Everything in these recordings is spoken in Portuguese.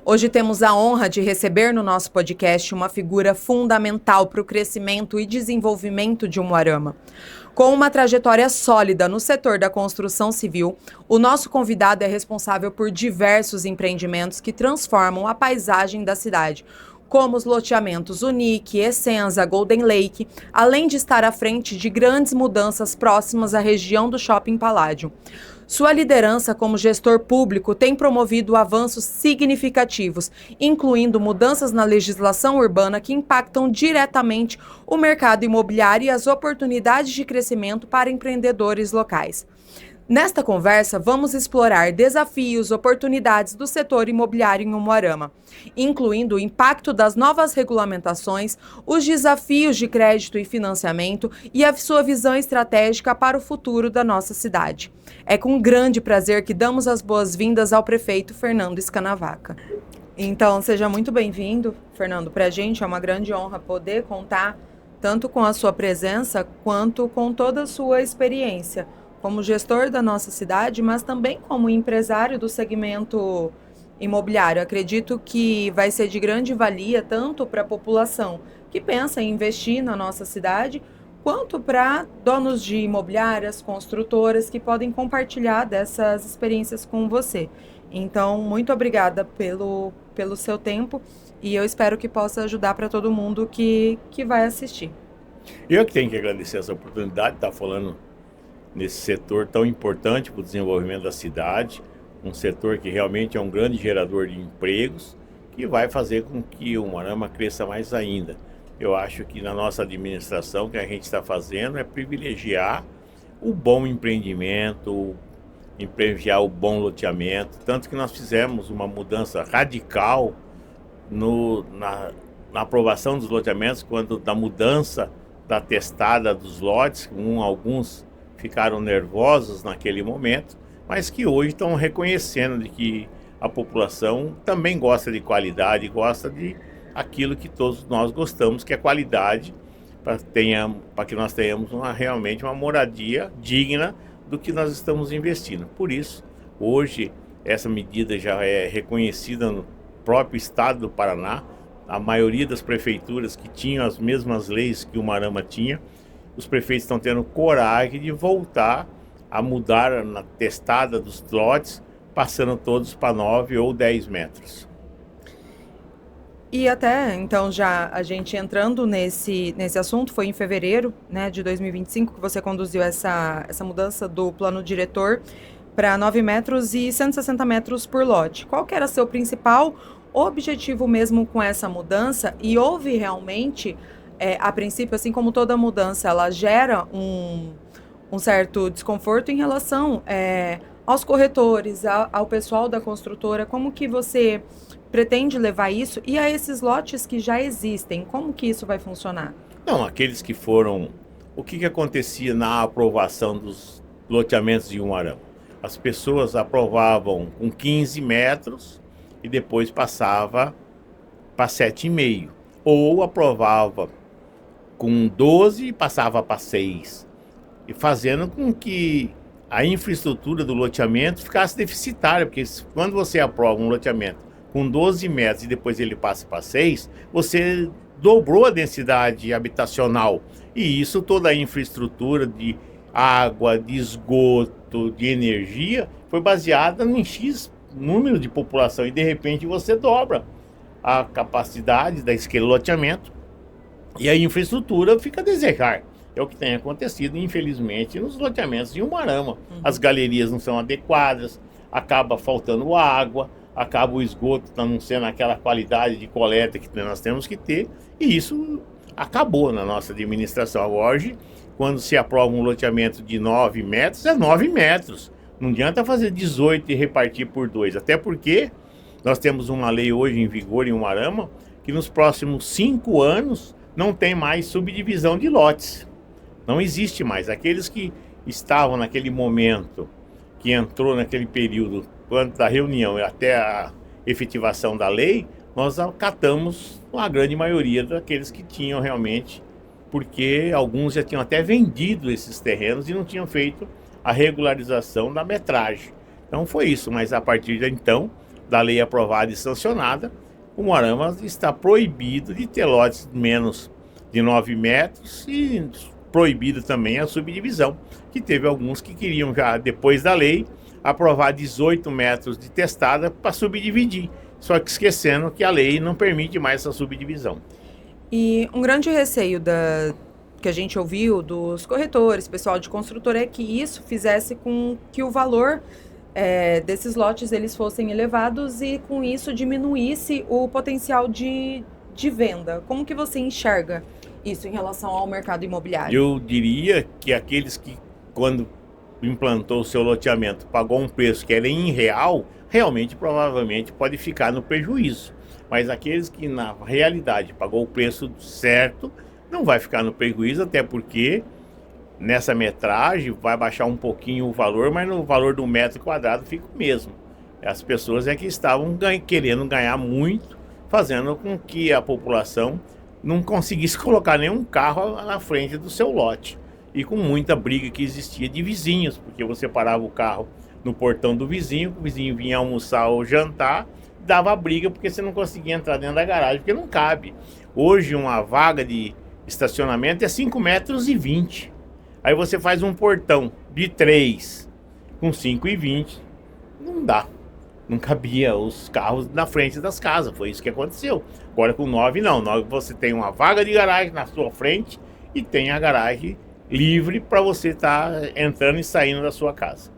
Hoje temos a honra de receber no nosso podcast uma figura fundamental para o crescimento e desenvolvimento de Umuarama. Com uma trajetória sólida no setor da construção civil, o nosso convidado é responsável por diversos empreendimentos que transformam a paisagem da cidade, como os loteamentos Unique, Essenza, Golden Lake, além de estar à frente de grandes mudanças próximas à região do Shopping Paládio. Sua liderança como gestor público tem promovido avanços significativos, incluindo mudanças na legislação urbana que impactam diretamente o mercado imobiliário e as oportunidades de crescimento para empreendedores locais. Nesta conversa, vamos explorar desafios, oportunidades do setor imobiliário em Umuarama, incluindo o impacto das novas regulamentações, os desafios de crédito e financiamento e a sua visão estratégica para o futuro da nossa cidade. É com grande prazer que damos as boas-vindas ao prefeito Fernando Scanavaca. Então, seja muito bem-vindo, Fernando. Para a gente é uma grande honra poder contar tanto com a sua presença quanto com toda a sua experiência como gestor da nossa cidade, mas também como empresário do segmento imobiliário. Acredito que vai ser de grande valia tanto para a população que pensa em investir na nossa cidade, quanto para donos de imobiliárias, construtoras que podem compartilhar dessas experiências com você. Então, muito obrigada pelo seu tempo e eu espero que possa ajudar para todo mundo que vai assistir. Eu que tenho que agradecer essa oportunidade de estar falando nesse setor tão importante para o desenvolvimento da cidade, um setor que realmente é um grande gerador de empregos, que vai fazer com que o Umuarama cresça mais ainda. Eu acho que na nossa administração, o que a gente está fazendo é privilegiar o bom empreendimento, privilegiar o bom loteamento, tanto que nós fizemos uma mudança radical na aprovação dos loteamentos, quando da mudança da testada dos lotes, alguns ficaram nervosos naquele momento, mas que hoje estão reconhecendo de que a população também gosta de qualidade, gosta de aquilo que todos nós gostamos, que é qualidade, para que nós tenhamos realmente uma moradia digna do que nós estamos investindo. Por isso, hoje, essa medida já é reconhecida no próprio estado do Paraná. A maioria das prefeituras que tinham as mesmas leis que o Umuarama tinha, os prefeitos estão tendo coragem de voltar a mudar na testada dos lotes, passando todos para 9 ou 10 metros. E até, então, já a gente entrando nesse assunto, foi em fevereiro, né, de 2025 que você conduziu essa mudança do plano diretor para 9 metros e 160 metros por lote. Qual que era seu principal objetivo mesmo com essa mudança? E houve realmente... a princípio, assim como toda mudança, ela gera um certo desconforto em relação aos corretores, ao pessoal da construtora. Como que você pretende levar isso? E a esses lotes que já existem, como que isso vai funcionar? Não, aqueles que foram... O que acontecia na aprovação dos loteamentos de Umuarama? As pessoas aprovavam com 15 metros e depois passava para 7,5. Ou aprovava com 12 e passava para 6, e fazendo com que a infraestrutura do loteamento ficasse deficitária, porque quando você aprova um loteamento com 12 metros e depois ele passa para 6, você dobrou a densidade habitacional, e isso toda a infraestrutura de água, de esgoto, de energia, foi baseada em X número de população, e de repente você dobra a capacidade daquele loteamento, e a infraestrutura fica a desejar. É o que tem acontecido, infelizmente, nos loteamentos de Umuarama. As galerias não são adequadas, acaba faltando água, acaba o esgoto não sendo aquela qualidade de coleta que nós temos que ter, e isso acabou na nossa administração. Hoje, quando se aprova um loteamento de 9 metros, é 9 metros. Não adianta fazer 18 e repartir por 2, até porque nós temos uma lei hoje em vigor em Umuarama, que nos próximos 5 anos não tem mais subdivisão de lotes. Não existe mais. Aqueles que estavam naquele momento, que entrou naquele período, quando da reunião e até a efetivação da lei, nós acatamos a grande maioria daqueles que tinham realmente, porque alguns já tinham até vendido esses terrenos e não tinham feito a regularização da metragem. Então foi isso, mas a partir de então, da lei aprovada e sancionada, o Umuarama está proibido de ter lotes menos de 9 metros e proibido também a subdivisão, que teve alguns que queriam já, depois da lei, aprovar 18 metros de testada para subdividir. Só que esquecendo que a lei não permite mais essa subdivisão. E um grande receio que a gente ouviu dos corretores, pessoal de construtora, é que isso fizesse com que o valor desses lotes eles fossem elevados e com isso diminuísse o potencial de venda. Como que você enxerga isso em relação ao mercado imobiliário? Eu diria que aqueles que, quando implantou o seu loteamento, pagou um preço que era irreal, realmente, provavelmente, pode ficar no prejuízo. Mas aqueles que, na realidade, pagou o preço certo, não vai ficar no prejuízo, até porque nessa metragem vai baixar um pouquinho o valor, mas no valor do metro quadrado fica o mesmo. As pessoas que estavam querendo ganhar muito, fazendo com que a população não conseguisse colocar nenhum carro na frente do seu lote. E com muita briga que existia de vizinhos, porque você parava o carro no portão do vizinho, o vizinho vinha almoçar ou jantar, dava briga porque você não conseguia entrar dentro da garagem, porque não cabe. Hoje uma vaga de estacionamento é 5,20 metros. Aí você faz um portão de 3 com 5,20, não dá. Não cabia os carros na frente das casas, foi isso que aconteceu. Agora com 9 não, 9 você tem uma vaga de garagem na sua frente e tem a garagem livre para você estar entrando e saindo da sua casa.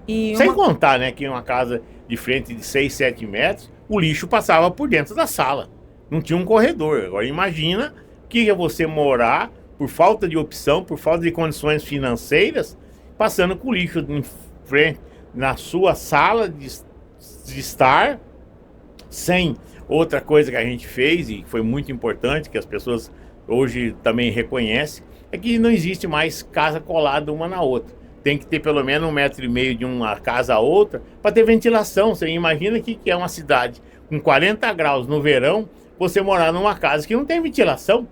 Sem contar, né, que uma casa de frente de 6, 7 metros, o lixo passava por dentro da sala. Não tinha um corredor. Agora imagina que é você morar, por falta de opção, por falta de condições financeiras, passando com o lixo em frente, na sua sala de estar, sem outra coisa que a gente fez, e foi muito importante, que as pessoas hoje também reconhecem, é que não existe mais casa colada uma na outra. Tem que ter pelo menos 1,5 metro de uma casa a outra para ter ventilação. Você imagina que é uma cidade com 40 graus no verão, você morar numa casa que não tem ventilação.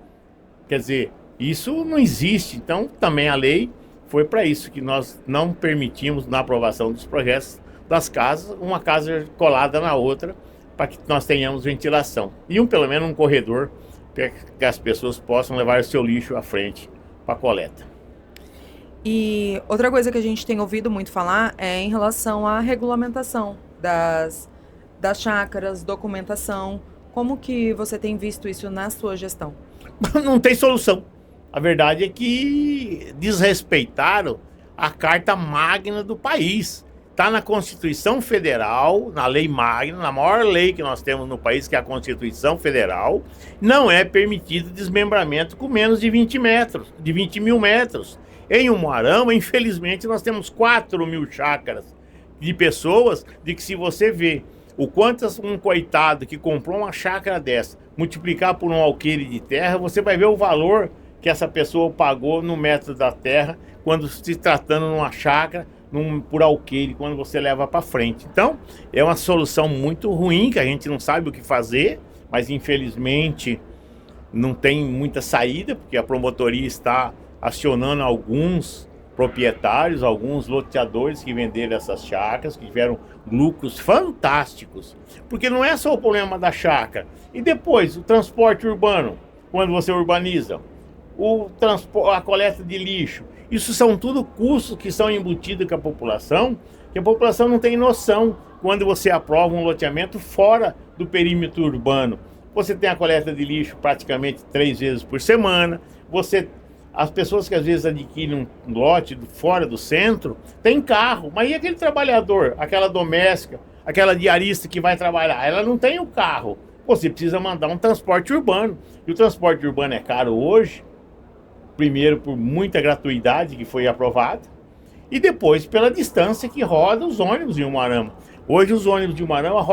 Quer dizer, isso não existe. Então também a lei foi para isso, que nós não permitimos na aprovação dos projetos das casas, uma casa colada na outra, para que nós tenhamos ventilação. E pelo menos um corredor para que as pessoas possam levar o seu lixo à frente para coleta. E outra coisa que a gente tem ouvido muito falar é em relação à regulamentação das chácaras, documentação. Como que você tem visto isso na sua gestão? Não tem solução. A verdade é que desrespeitaram a Carta Magna do país. Está na Constituição Federal, na Lei Magna, na maior lei que nós temos no país, que é a Constituição Federal. Não é permitido desmembramento com menos de 20 metros, de 20 mil metros. Em Umuarama, infelizmente, nós temos 4.000 chácaras de pessoas, de que se você vê o quanto um coitado que comprou uma chácara dessa, multiplicar por um alqueire de terra, você vai ver o valor que essa pessoa pagou no metro da terra, quando se tratando de uma chácara, por alqueire, quando você leva para frente. Então, é uma solução muito ruim, que a gente não sabe o que fazer, mas infelizmente não tem muita saída, porque a promotoria está acionando alguns proprietários, alguns loteadores que venderam essas chácaras, que tiveram lucros fantásticos. Porque não é só o problema da chácara. E depois, o transporte urbano, quando você urbaniza, a coleta de lixo. Isso são tudo custos que são embutidos com a população, que a população não tem noção quando você aprova um loteamento fora do perímetro urbano. Você tem a coleta de lixo praticamente 3 vezes por semana, as pessoas que às vezes adquirem um lote fora do centro, tem carro, mas e aquele trabalhador, aquela doméstica, aquela diarista que vai trabalhar? Ela não tem o carro, você precisa mandar um transporte urbano. E o transporte urbano é caro hoje, primeiro por muita gratuidade que foi aprovada, e depois pela distância que roda os ônibus em Umuarama. Hoje os ônibus de Umuarama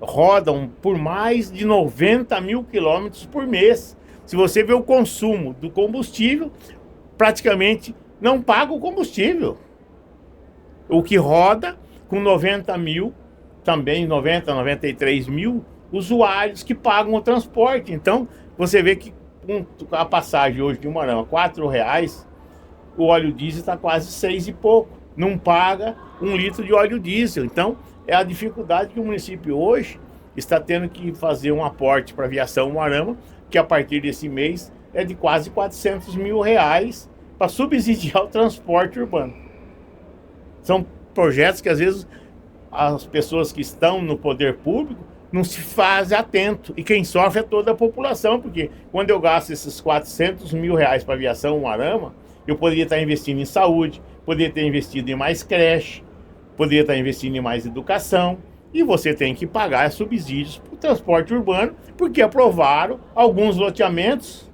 rodam por mais de 90 mil quilômetros por mês. Se você vê o consumo do combustível, praticamente não paga o combustível. O que roda com 90 mil, também 90, 93 mil usuários que pagam o transporte. Então, você vê que a passagem hoje de Umuarama, R$4, o óleo diesel está quase 6 e pouco. Não paga 1 litro de óleo diesel. Então, é a dificuldade que o município hoje está tendo que fazer um aporte para a aviação Umuarama, que a partir desse mês é de quase R$400 mil para subsidiar o transporte urbano. São projetos que às vezes as pessoas que estão no poder público não se fazem atento. E quem sofre é toda a população, porque quando eu gasto esses R$400 mil para a aviação Umuarama, eu poderia estar investindo em saúde, poderia ter investido em mais creche, poderia estar investindo em mais educação, e você tem que pagar subsídios para o transporte urbano, porque aprovaram alguns loteamentos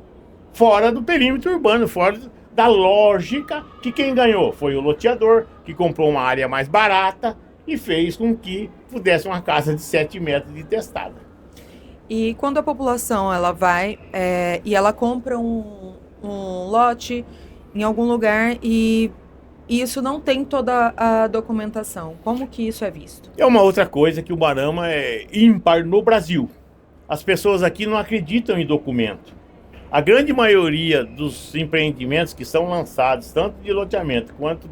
fora do perímetro urbano, fora da lógica, que quem ganhou foi o loteador, que comprou uma área mais barata e fez com que pudesse uma casa de 7 metros de testada. E quando a população ela vai e ela compra um lote em algum lugar e isso não tem toda a documentação, como que isso é visto? É uma outra coisa que o Umuarama é ímpar no Brasil. As pessoas aqui não acreditam em documento. A grande maioria dos empreendimentos que são lançados, tanto de loteamento quanto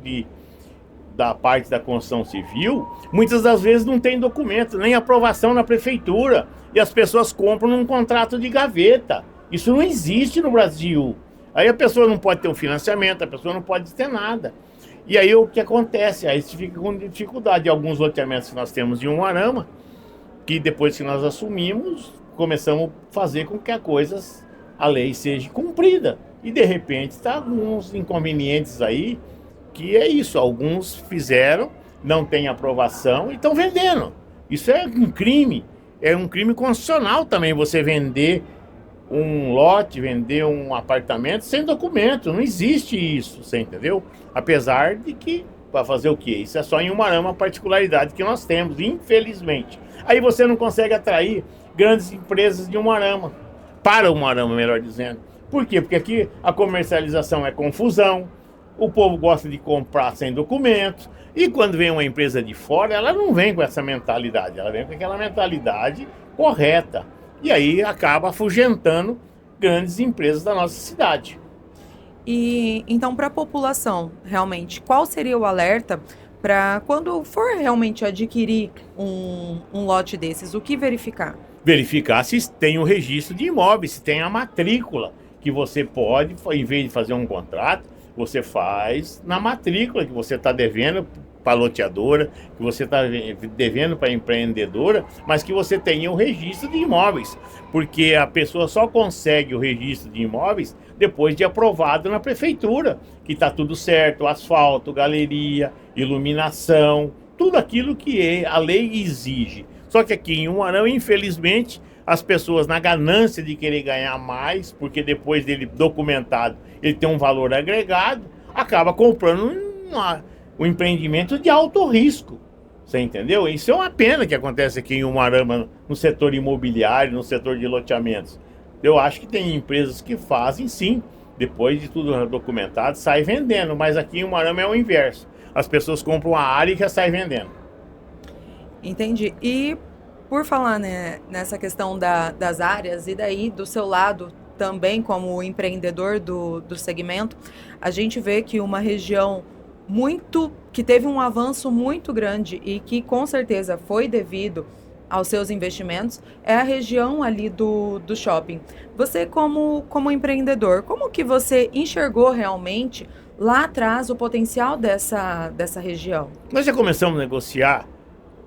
da parte da construção civil, muitas das vezes não tem documento, nem aprovação na prefeitura. E as pessoas compram num contrato de gaveta. Isso não existe no Brasil. Aí a pessoa não pode ter um financiamento, a pessoa não pode ter nada. E aí o que acontece? Aí você fica com dificuldade. Alguns loteamentos que nós temos em Umuarama, que depois que nós assumimos, começamos a fazer com que a lei seja cumprida. E de repente está alguns inconvenientes aí, que é isso. Alguns fizeram, não tem aprovação e estão vendendo. Isso é um crime. É um crime constitucional também você vender um lote, vender um apartamento sem documento. Não existe isso, você entendeu? Apesar de que, para fazer o quê? Isso é só em Umuarama, a particularidade que nós temos, infelizmente. Aí você não consegue atrair grandes empresas de Umuarama, para Umuarama, melhor dizendo. Por quê? Porque aqui a comercialização é confusão, o povo gosta de comprar sem documento, e quando vem uma empresa de fora, ela não vem com essa mentalidade, ela vem com aquela mentalidade correta. E aí acaba afugentando grandes empresas da nossa cidade. E então, para a população, realmente, qual seria o alerta para quando for realmente adquirir um lote desses, o que verificar? Verificar se tem o registro de imóveis, se tem a matrícula, que você pode, em vez de fazer um contrato, você faz na matrícula que você está devendo para a loteadora, que você está devendo para a empreendedora, mas que você tenha o registro de imóveis, porque a pessoa só consegue o registro de imóveis depois de aprovado na prefeitura, que está tudo certo, asfalto, galeria, iluminação, tudo aquilo que a lei exige. Só que aqui em Umuarama, infelizmente, as pessoas, na ganância de querer ganhar mais, porque depois dele documentado, ele tem um valor agregado, acaba comprando um empreendimento de alto risco. Você entendeu? Isso é uma pena que acontece aqui em Umuarama, no setor imobiliário, no setor de loteamentos. Eu acho que tem empresas que fazem sim, depois de tudo documentado, sai vendendo, mas aqui em Umuarama é o inverso. As pessoas compram a área e já sai vendendo. Entendi. E por falar, né, nessa questão das áreas, e daí do seu lado também como empreendedor do segmento, a gente vê que uma região que teve um avanço muito grande e que com certeza foi devido aos seus investimentos, é a região ali do shopping. Você como empreendedor, como que você enxergou realmente lá atrás o potencial dessa região? Nós já começamos a negociar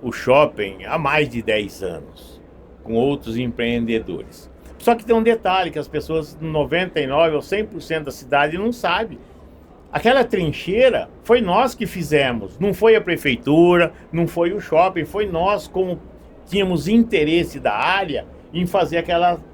o shopping há mais de 10 anos com outros empreendedores. Só que tem um detalhe que as pessoas, 99% ou 100% da cidade não sabem. Aquela trincheira foi nós que fizemos, não foi a prefeitura, não foi o shopping, foi nós, como tínhamos interesse da área em fazer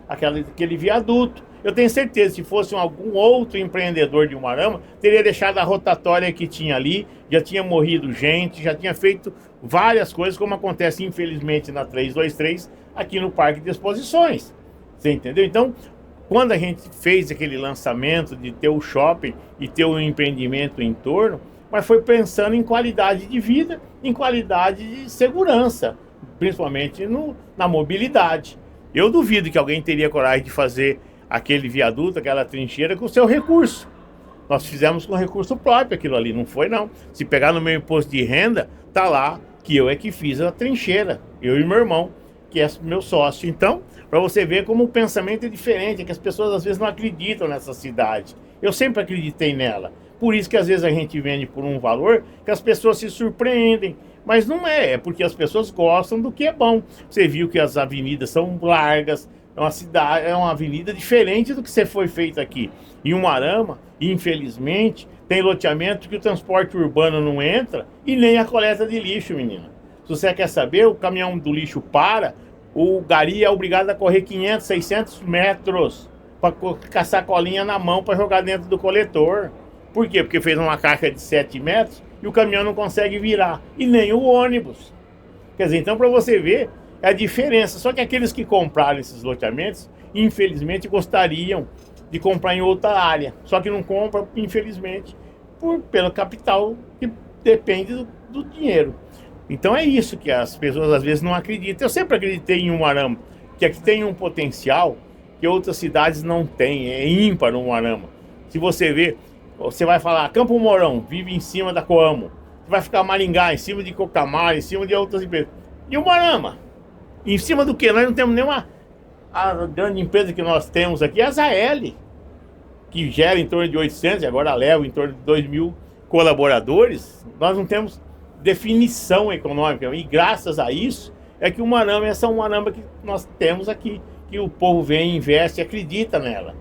aquele viaduto. Eu tenho certeza, se fosse algum outro empreendedor de Umuarama, teria deixado a rotatória que tinha ali, já tinha morrido gente, já tinha feito várias coisas, como acontece infelizmente na 323, aqui no Parque de Exposições. Você entendeu? Então, quando a gente fez aquele lançamento de ter o shopping e ter o empreendimento em torno, mas foi pensando em qualidade de vida, em qualidade de segurança, principalmente na mobilidade. Eu duvido que alguém teria coragem de fazer aquele viaduto, aquela trincheira com o seu recurso. Nós fizemos com recurso próprio aquilo ali, não foi não. Se pegar no meu imposto de renda, tá lá que eu é que fiz a trincheira, eu e meu irmão, que é meu sócio. Então, para você ver como o pensamento é diferente, é que as pessoas às vezes não acreditam nessa cidade. Eu sempre acreditei nela. Por isso que às vezes a gente vende por um valor que as pessoas se surpreendem. Mas não é porque as pessoas gostam do que é bom. Você viu que as avenidas são largas, é uma cidade, é uma avenida diferente do que você foi feito aqui. Em Umuarama, infelizmente, tem loteamento que o transporte urbano não entra e nem a coleta de lixo, menina. Se você quer saber, o caminhão do lixo para, o gari é obrigado a correr 500, 600 metros para caçar colinha na mão para jogar dentro do coletor. Por quê? Porque fez uma caixa de 7 metros e o caminhão não consegue virar. E nem o ônibus. Quer dizer, então para você ver a diferença. Só que aqueles que compraram esses loteamentos, infelizmente, gostariam de comprar em outra área. Só que não compram, infelizmente, pelo capital que depende do dinheiro. Então é isso que as pessoas às vezes não acreditam. Eu sempre acreditei em Umuarama, que aqui tem um potencial que outras cidades não têm. É ímpar no Umuarama. Se você ver, você vai falar, Campo Mourão vive em cima da Coamo. Você vai ficar Maringá, em cima de Cocamar, em cima de outras empresas. E Umuarama? Em cima do quê? Nós não temos nenhuma... A grande empresa que nós temos aqui é a Zael, que gera em torno de 800, e agora leva em torno de 2.000 colaboradores. Nós não temos definição econômica. E graças a isso, é que o Umuarama, essa é uma Umuarama que nós temos aqui, que o povo vem, investe e acredita nela.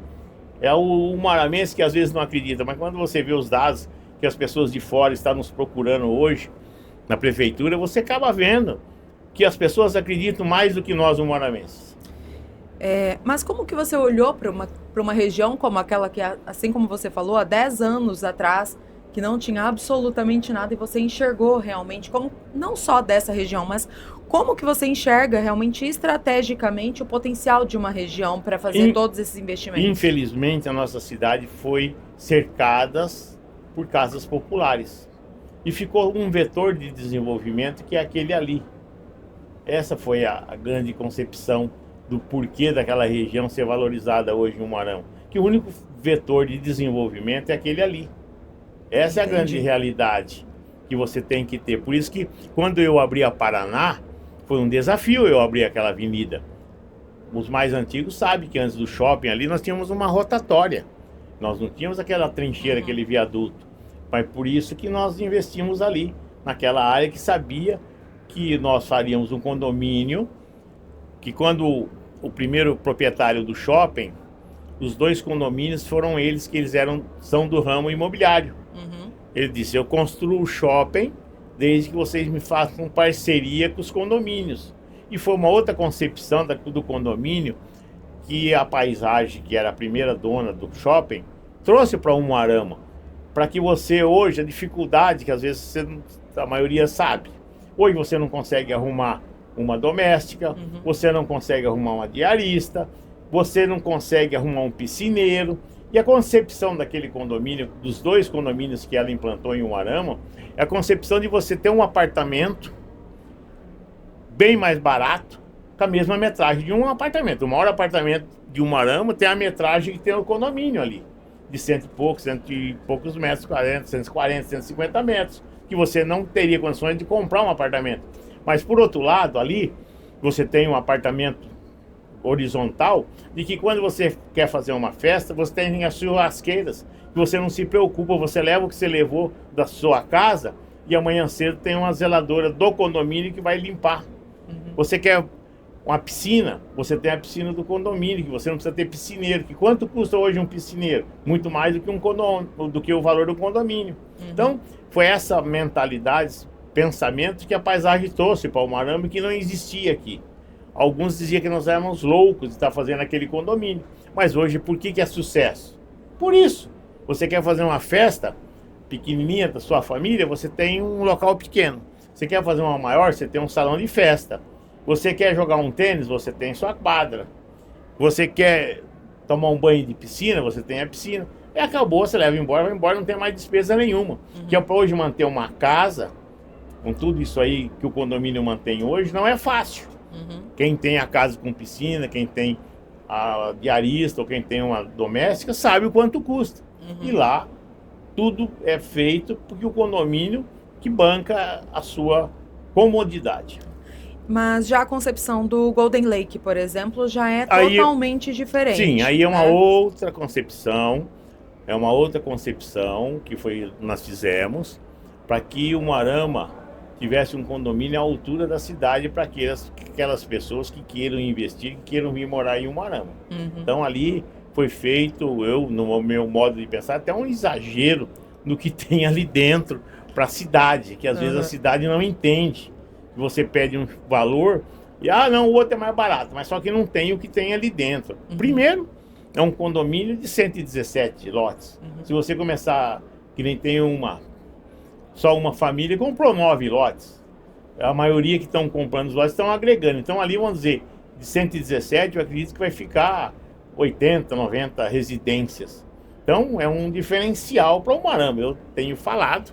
É o umuaramense que às vezes não acredita, mas quando você vê os dados que as pessoas de fora estão nos procurando hoje na prefeitura, você acaba vendo que as pessoas acreditam mais do que nós umuaramenses. Mas como que você olhou para uma região como aquela que, assim como você falou, há 10 anos atrás, que não tinha absolutamente nada, e você enxergou realmente, como não só dessa região, mas como que você enxerga realmente estrategicamente o potencial de uma região para fazer todos esses investimentos? Infelizmente, a nossa cidade foi cercada por casas populares. E ficou um vetor de desenvolvimento que é aquele ali. Essa foi a grande concepção do porquê daquela região ser valorizada hoje em Umuarama. Que o único vetor de desenvolvimento é aquele ali. Essa é a grande realidade que você tem que ter. Por isso que quando eu abri a Paraná, foi um desafio eu abrir aquela avenida. Os mais antigos sabem que antes do shopping ali nós tínhamos uma rotatória. Nós não tínhamos aquela trincheira, aquele viaduto. Mas por isso que nós investimos ali, naquela área que sabia que nós faríamos um condomínio, que quando o primeiro proprietário do shopping, os 2 condomínios foram eles que são do ramo imobiliário. Ele disse, eu construo o shopping desde que vocês me façam parceria com os condomínios. E foi uma outra concepção do condomínio que a Paisagem, que era a primeira dona do shopping, trouxe para Umuarama. Para que você hoje, a dificuldade que às vezes a maioria sabe, hoje você não consegue arrumar uma doméstica, você não consegue arrumar uma diarista, você não consegue arrumar um piscineiro. E a concepção daquele condomínio, dos 2 condomínios que ela implantou em Umuarama, é a concepção de você ter um apartamento bem mais barato, com a mesma metragem de um apartamento. O maior apartamento de Umuarama tem a metragem que tem o condomínio ali, de 100 e poucos metros, 140, 150 metros, que você não teria condições de comprar um apartamento. Mas por outro lado, ali, você tem um apartamento horizontal, de que quando você quer fazer uma festa, você tem as churrasqueiras, que você não se preocupa, você leva o que você levou da sua casa e amanhã cedo tem uma zeladora do condomínio que vai limpar. Você quer uma piscina, você tem a piscina do condomínio, que você não precisa ter piscineiro. Que quanto custa hoje um piscineiro? Muito mais do que do que o valor do condomínio. Então, foi essa mentalidade, pensamento que a Paisagem trouxe para o Umuarama, que não existia aqui. Alguns diziam que nós éramos loucos de estar fazendo aquele condomínio. Mas hoje, por que é sucesso? Por isso. Você quer fazer uma festa pequenininha da sua família, você tem um local pequeno. Você quer fazer uma maior, você tem um salão de festa. Você quer jogar um tênis, você tem sua quadra. Você quer tomar um banho de piscina, você tem a piscina. E acabou, você leva embora, vai embora, não tem mais despesa nenhuma. Que é para hoje manter uma casa, com tudo isso aí que o condomínio mantém hoje, não é fácil. Quem tem a casa com piscina, quem tem a diarista ou quem tem uma doméstica, sabe o quanto custa. E lá, tudo é feito porque o condomínio que banca a sua comodidade. Mas já a concepção do Golden Lake, por exemplo, já é Aí, totalmente diferente. sim, aí é uma né? outra concepção, que nós fizemos para que o Moarama tivesse um condomínio à altura da cidade para aquelas pessoas que queiram investir, que queiram vir morar em Umuarama. Então ali foi feito, no meu modo de pensar, até um exagero no que tem ali dentro para a cidade, que às vezes a cidade não entende. Você pede um valor e, não, o outro é mais barato, mas só que não tem o que tem ali dentro. Primeiro, é um condomínio de 117 lotes. Se você começar, que nem tem só uma família, comprou 9 lotes. A maioria que estão comprando os lotes estão agregando. Então ali, vamos dizer, de 117, eu acredito que vai ficar 80, 90 residências. Então é um diferencial para o Umuarama. Eu tenho falado,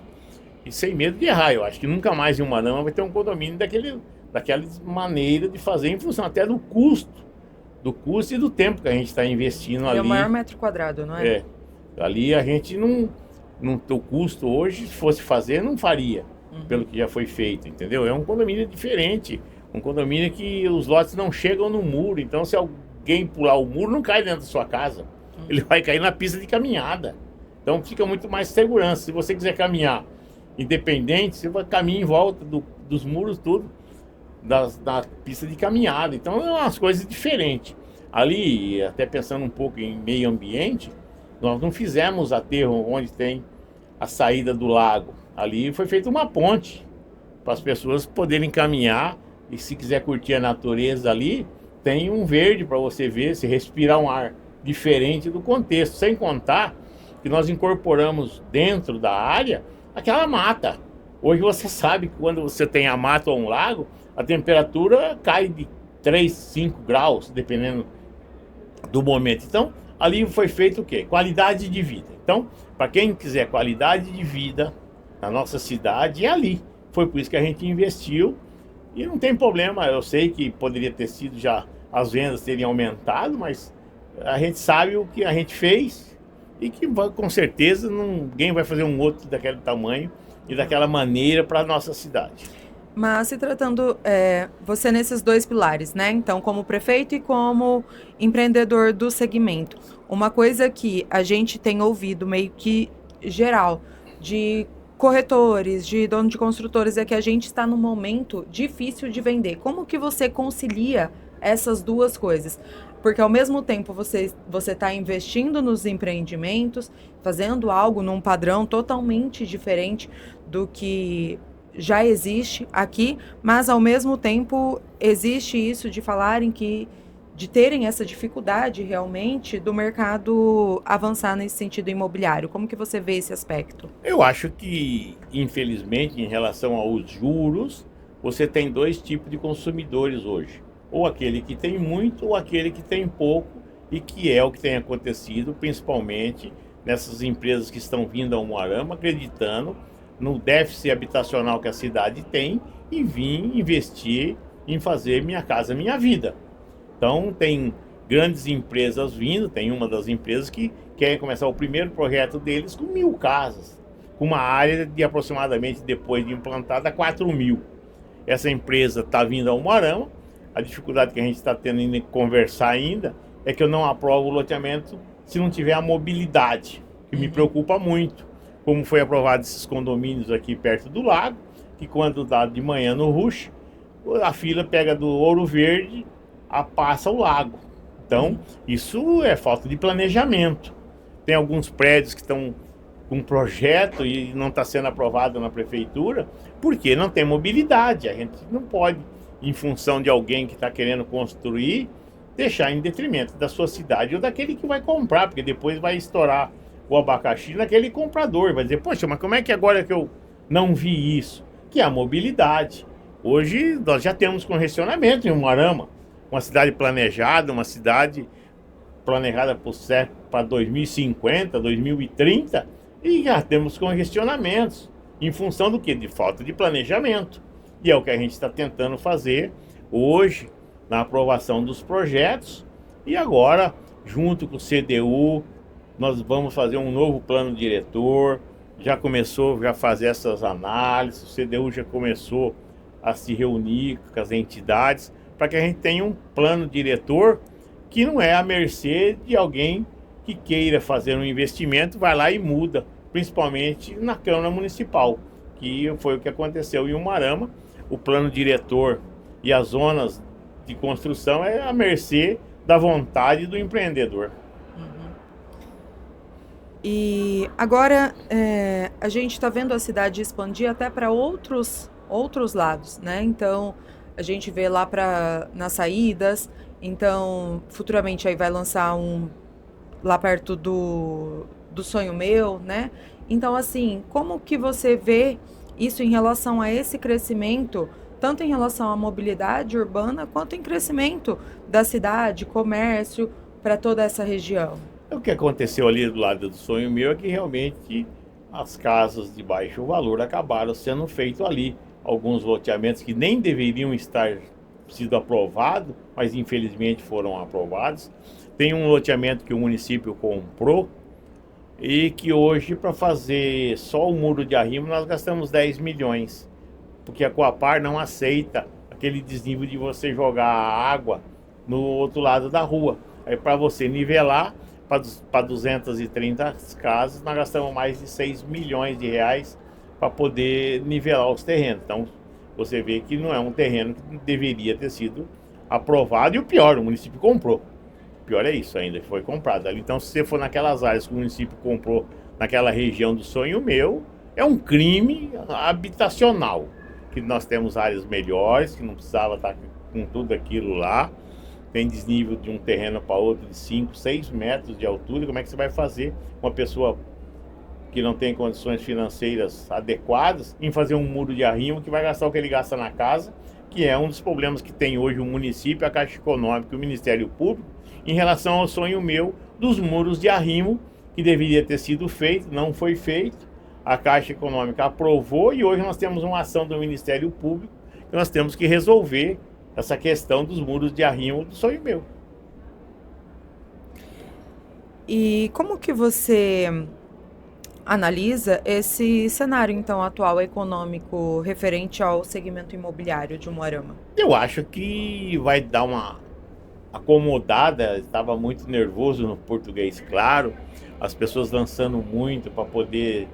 e sem medo de errar, eu acho que nunca mais em Umuarama vai ter um condomínio daquela maneira de fazer, em função até do custo e do tempo que a gente está investindo ali. É o maior metro quadrado, não é? Ali a gente não o custo hoje, se fosse fazer, não faria, pelo que já foi feito, entendeu? É um condomínio diferente, um condomínio que os lotes não chegam no muro, então se alguém pular o muro, não cai dentro da sua casa, ele vai cair na pista de caminhada, então fica muito mais segurança. Se você quiser caminhar independente, você vai caminhar em volta dos muros, tudo, da pista de caminhada, então é umas coisas diferentes. Ali, até pensando um pouco em meio ambiente, nós não fizemos aterro onde tem a saída do lago. Ali foi feita uma ponte para as pessoas poderem caminhar e, se quiser curtir a natureza ali, tem um verde para você ver, se respirar um ar diferente do contexto. Sem contar que nós incorporamos dentro da área aquela mata. Hoje você sabe que quando você tem a mata ou um lago, a temperatura cai de 3, 5 graus, dependendo do momento. Então, ali foi feito o quê? Qualidade de vida. Então, para quem quiser qualidade de vida na nossa cidade, é ali. Foi por isso que a gente investiu e não tem problema. Eu sei que poderia ter sido já, as vendas teriam aumentado, mas a gente sabe o que a gente fez e que com certeza ninguém vai fazer um outro daquele tamanho e daquela maneira para a nossa cidade. Mas se tratando, você nesses dois pilares, né? Então, como prefeito e como empreendedor do segmento. Uma coisa que a gente tem ouvido meio que geral, de corretores, de dono de construtores, é que a gente está num momento difícil de vender. Como que você concilia essas duas coisas? Porque ao mesmo tempo você está investindo nos empreendimentos, fazendo algo num padrão totalmente diferente do que já existe aqui, mas ao mesmo tempo existe isso de falarem de terem essa dificuldade realmente do mercado avançar nesse sentido imobiliário. Como que você vê esse aspecto? Eu acho que, infelizmente, em relação aos juros, você tem dois tipos de consumidores hoje. Ou aquele que tem muito, ou aquele que tem pouco, e que é o que tem acontecido, principalmente nessas empresas que estão vindo ao Umuarama, acreditando no déficit habitacional que a cidade tem e vir investir em fazer Minha Casa Minha Vida. Então tem grandes empresas vindo, tem uma das empresas que quer começar o primeiro projeto deles com 1.000 casas, com uma área de aproximadamente, depois de implantada, 4.000. Essa empresa está vindo ao Umuarama. A dificuldade que a gente está tendo em conversar ainda é que eu não aprovo o loteamento se não tiver a mobilidade, que me preocupa muito. Como foi aprovado esses condomínios aqui perto do lago, que quando dá de manhã no rush, a fila pega do Ouro Verde, passa o lago. Então, isso é falta de planejamento. Tem alguns prédios que estão com projeto e não está sendo aprovado na prefeitura, porque não tem mobilidade. A gente não pode, em função de alguém que está querendo construir, deixar em detrimento da sua cidade ou daquele que vai comprar, porque depois vai estourar o abacaxi naquele comprador, vai dizer, poxa, mas como é que agora que eu não vi isso? Que é a mobilidade. Hoje nós já temos congestionamento em Umuarama, uma cidade planejada, uma cidade planejada para 2050, 2030, e já temos congestionamentos. Em função do quê? De falta de planejamento. E é o que a gente está tentando fazer hoje na aprovação dos projetos. E agora, junto com o CDU, nós vamos fazer um novo plano diretor. Já começou a fazer essas análises, o CDU já começou a se reunir com as entidades para que a gente tenha um plano diretor que não é à mercê de alguém que queira fazer um investimento, vai lá e muda, principalmente na Câmara Municipal, que foi o que aconteceu em Umuarama. O plano diretor e as zonas de construção é à mercê da vontade do empreendedor. E agora a gente está vendo a cidade expandir até para outros lados, né? Então a gente vê lá nas saídas, então futuramente aí vai lançar um lá perto do Sonho Meu, né? Então assim, como que você vê isso em relação a esse crescimento, tanto em relação à mobilidade urbana, quanto em crescimento da cidade, comércio, para toda essa região? O que aconteceu ali do lado do Sonho Meu é que realmente as casas de baixo valor acabaram sendo feitas ali. Alguns loteamentos que nem deveriam estar sido aprovados, mas infelizmente foram aprovados. Tem um loteamento que o município comprou e que hoje, para fazer só o muro de arrimo, nós gastamos 10 milhões. Porque a Coapar não aceita aquele desnível de você jogar a água no outro lado da rua. Aí para você nivelar, para 230 casas, nós gastamos mais de 6 milhões de reais para poder nivelar os terrenos. Então, você vê que não é um terreno que deveria ter sido aprovado. E o pior, o município comprou. O pior é isso ainda, foi comprado ali. Então, se você for naquelas áreas que o município comprou, naquela região do Sonho Meu, é um crime habitacional. Que nós temos áreas melhores, que não precisava estar com tudo aquilo lá. Tem desnível de um terreno para outro de 5, 6 metros de altura. Como é que você vai fazer uma pessoa que não tem condições financeiras adequadas em fazer um muro de arrimo que vai gastar o que ele gasta na casa, que é um dos problemas que tem hoje o município, a Caixa Econômica e o Ministério Público em relação ao Sonho Meu dos muros de arrimo que deveria ter sido feito, não foi feito. A Caixa Econômica aprovou e hoje nós temos uma ação do Ministério Público que nós temos que resolver essa questão dos muros de arrimo do Sonho Meu. E como que você analisa esse cenário, então, atual econômico referente ao segmento imobiliário de Umuarama? Eu acho que vai dar uma acomodada, estava muito nervoso no português, claro, as pessoas lançando muito para poder,